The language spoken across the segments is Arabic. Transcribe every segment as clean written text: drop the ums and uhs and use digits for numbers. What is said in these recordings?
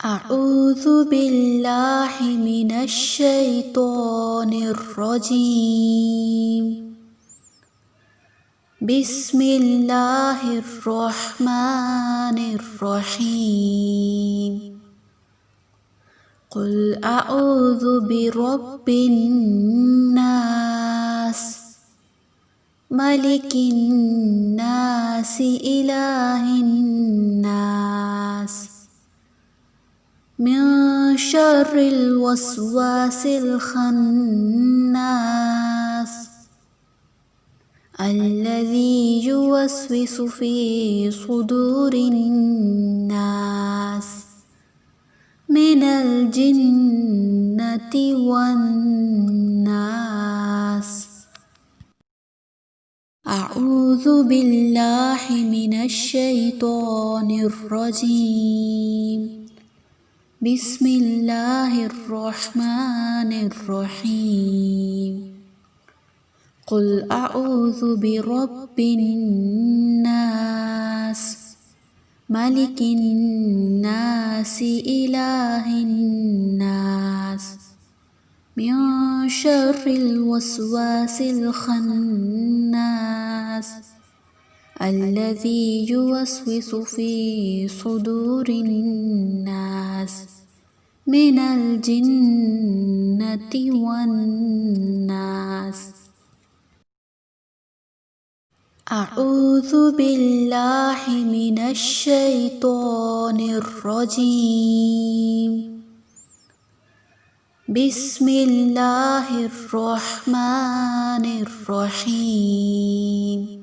أعوذ بالله من الشيطان الرجيم. بسم الله الرحمن الرحيم. قل أعوذ برب الناس ملك الناس إله الناس من شر الوسواس الخناس الذي يوسوس في صدور الناس من الجنة والناس. أعوذ بالله من الشيطان الرجيم. بسم الله الرحمن الرحيم. قل أعوذ برب الناس ملك الناس إله الناس من شر الوسواس الخناس الذي يوسوس في صدور الناس من الجنة والناس. أعوذ بالله من الشيطان الرجيم. بسم الله الرحمن الرحيم.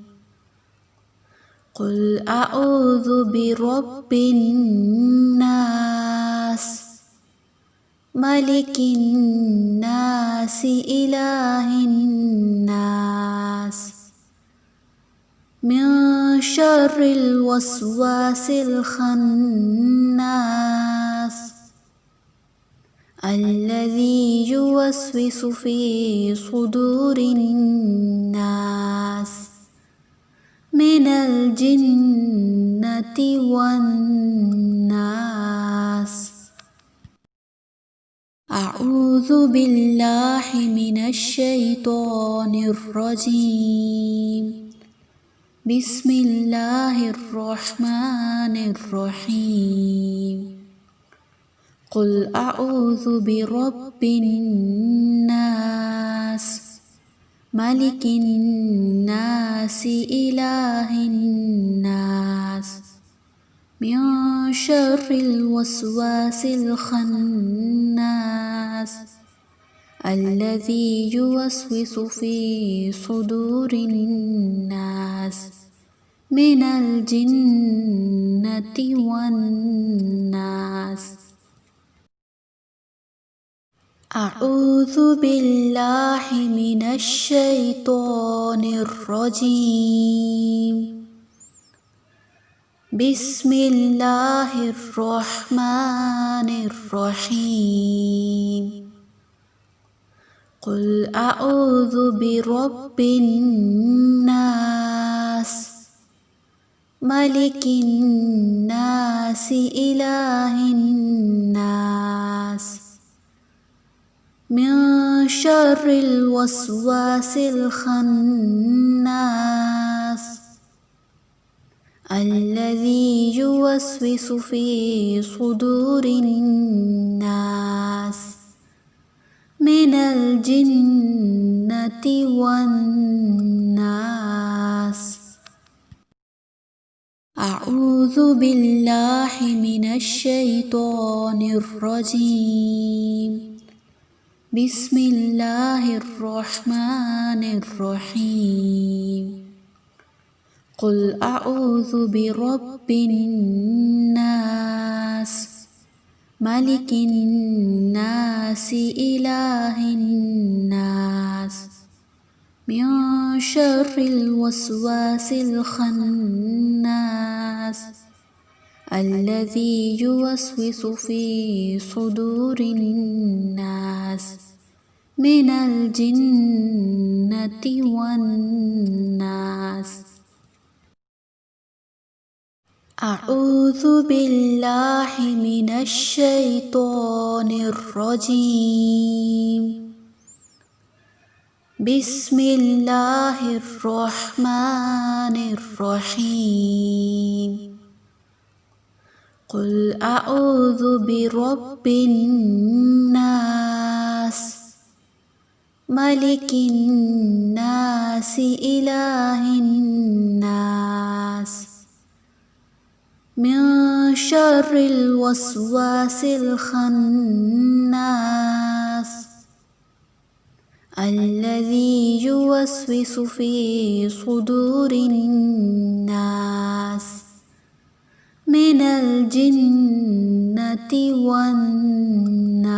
قل أعوذ برب الناس ملك الناس إله الناس من شر الوسواس الخناس الذي يوسوس في صدور الناس من الجنة والناس. أعوذ بالله من الشيطان الرجيم. بسم الله الرحمن الرحيم. قل أعوذ برب الناس ملك الناس إله الناس من شر الوسواس الخناس الذي يوسوس في صدور الناس من الجنة والناس. أعوذ بالله من الشيطان الرجيم. بسم الله الرحمن الرحيم. قل أعوذ برب الناس ملك الناس إله الناس من شر الوسواس الخناس الذي يوسوس في صدور الناس من الجنة والناس. أعوذ بالله من الشيطان الرجيم. بسم الله الرحمن الرحيم. قل أعوذ برب الناس ملك الناس إله الناس من شر الوسواس الخناس الذي يوسوس في صدور الناس من الجنة والناس. أعوذ بالله من الشيطان الرجيم بسم الله الرحمن الرحيم قل أعوذ برب الناس ملك الناس إله الناس من شر الوسواس الخناس الذي يوسوس في صدور الناس من الجنة والناس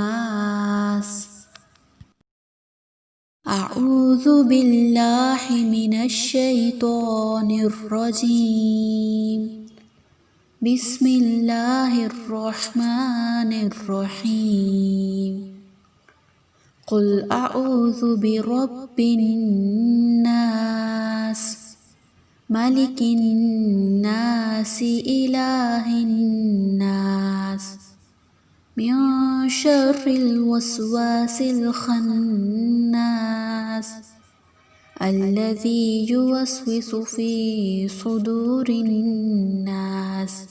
أعوذ بالله من الشيطان الرجيم بسم الله الرحمن الرحيم قل أعوذ برب الناس ملك الناس إله الناس من شر الوسواس الخناس الذي يوسوس في صدور الناس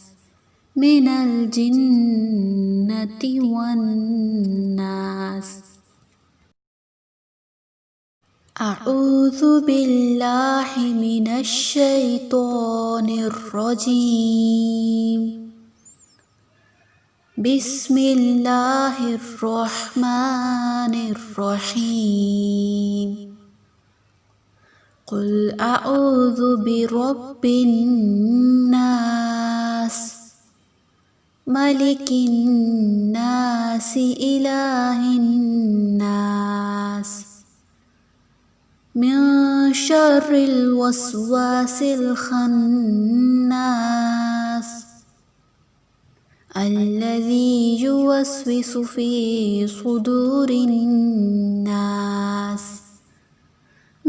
من الجنة والناس أعوذ بالله من الشيطان الرجيم بسم الله الرحمن الرحيم قل أعوذ برب الناس ملك الناس إله الناس من شر الوسواس الخناس الذي يوسوس في صدور الناس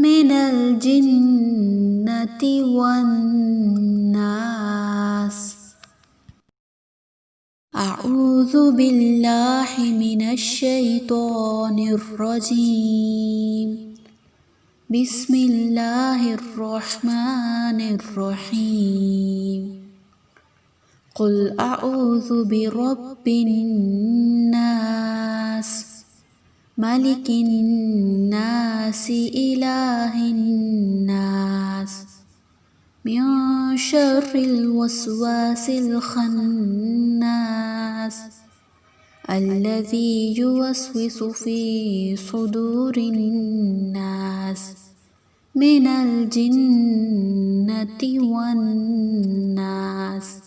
من الجنة والناس أعوذ بالله من الشيطان الرجيم بسم الله الرحمن الرحيم قل أعوذ برب الناس ملك الناس إله الناس من شر الوسواس الخناس الذي يوسوس في صدور الناس من الجنة والناس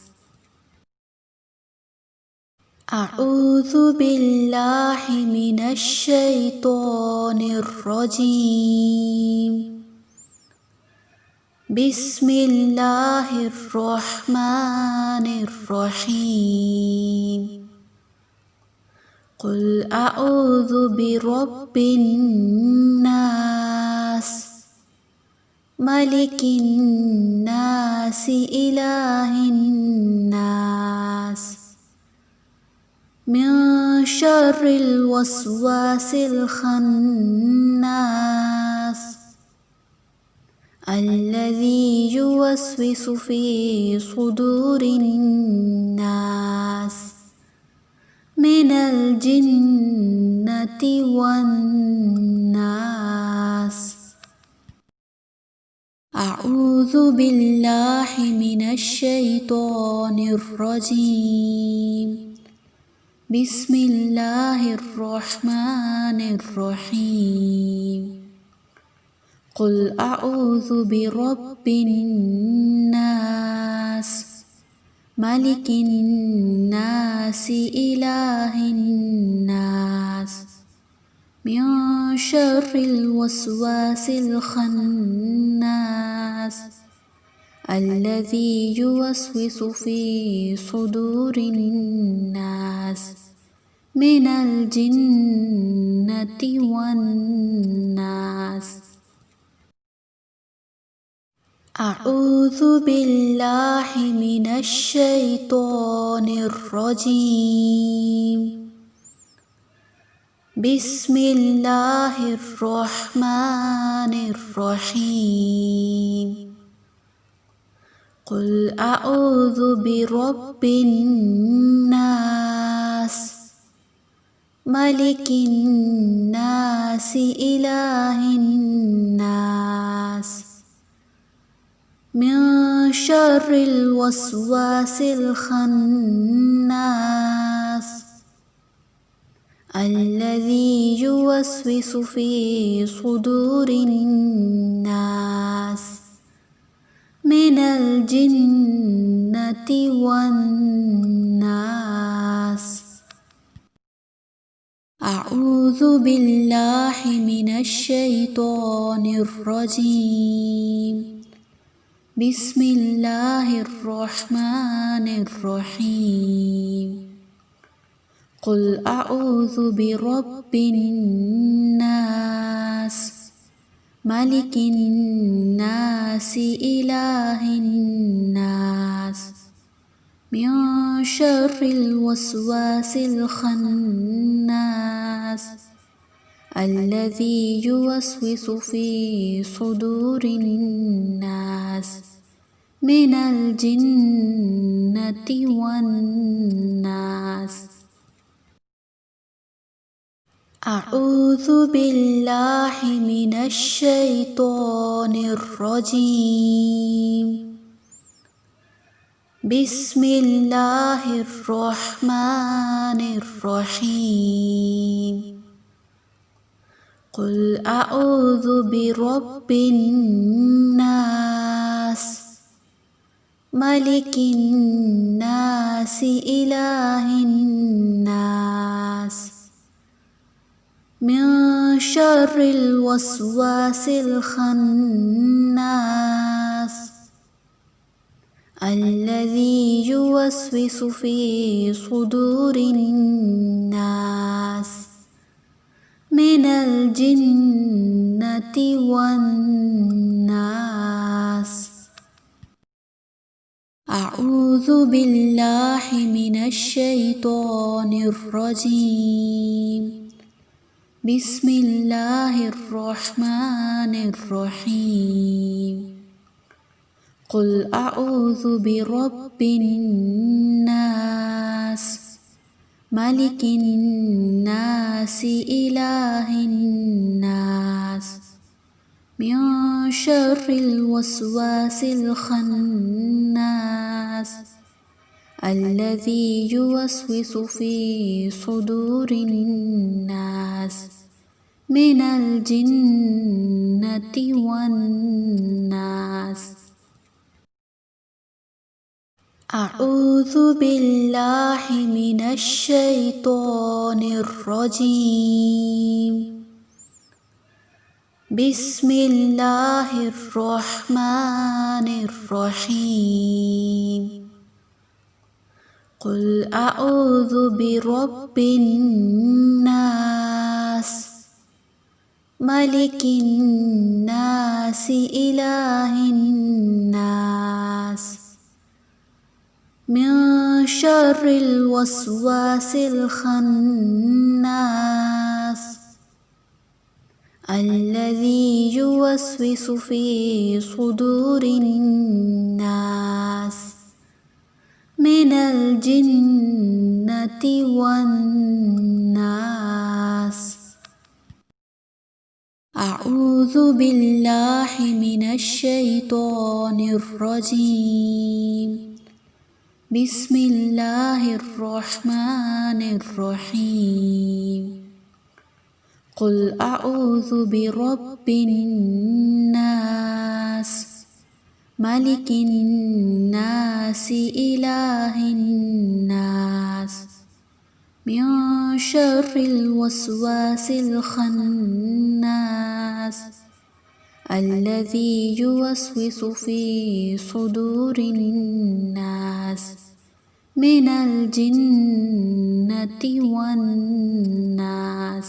أعوذ بالله من الشيطان الرجيم بسم الله الرحمن الرحيم قل أعوذ برب الناس ملك الناس إله الناس من شر الوسواس الخناس الذي يوسوس في صدور الناس من الجنة والناس أعوذ بالله من الشيطان الرجيم بسم الله الرحمن الرحيم قل أعوذ برب الناس ملك الناس إله الناس من شر الوسواس الخناس الذي يوسوس في صدور الناس من الجنة والناس أعوذ بالله من الشيطان الرجيم بسم الله الرحمن الرحيم قل أعوذ برب الناس ملك الناس إله الناس من شر الوسواس الخناس الذي يوسوس في صدور الناس من الجنة والناس أعوذ بالله من الشيطان الرجيم بسم الله الرحمن الرحيم قل أعوذ برب الناس ملك الناس إله الناس من شر الوسواس الخناس الذي يوسوس في صدور الناس من الجنة والناس أعوذ بالله من الشيطان الرجيم بسم الله الرحمن الرحيم قل أعوذ برب الناس ملك الناس إله الناس من شر الوسواس الخناس الذي يوسوس في صدور الناس من الجنة والناس أعوذ بالله من الشيطان الرجيم بسم الله الرحمن الرحيم قل أعوذ برب الناس ملك الناس إله الناس من شر الوسواس الخناس الذي يوسوس في صدور الناس من الجنة والناس أعوذ بالله من الشيطان الرجيم بسم الله الرحمن الرحيم قل أعوذ برب الناس ملك الناس إله الناس من شر الوسواس الخناس الذي يوسوس في صدور الناس من الجنة والناس أعوذ بالله من الشيطان الرجيم بسم الله الرحمن الرحيم قل أعوذ برب الناس ملك الناس إله الناس من شر الوسواس الخناس الذي يوسوس في صدور الناس من الجنة والناس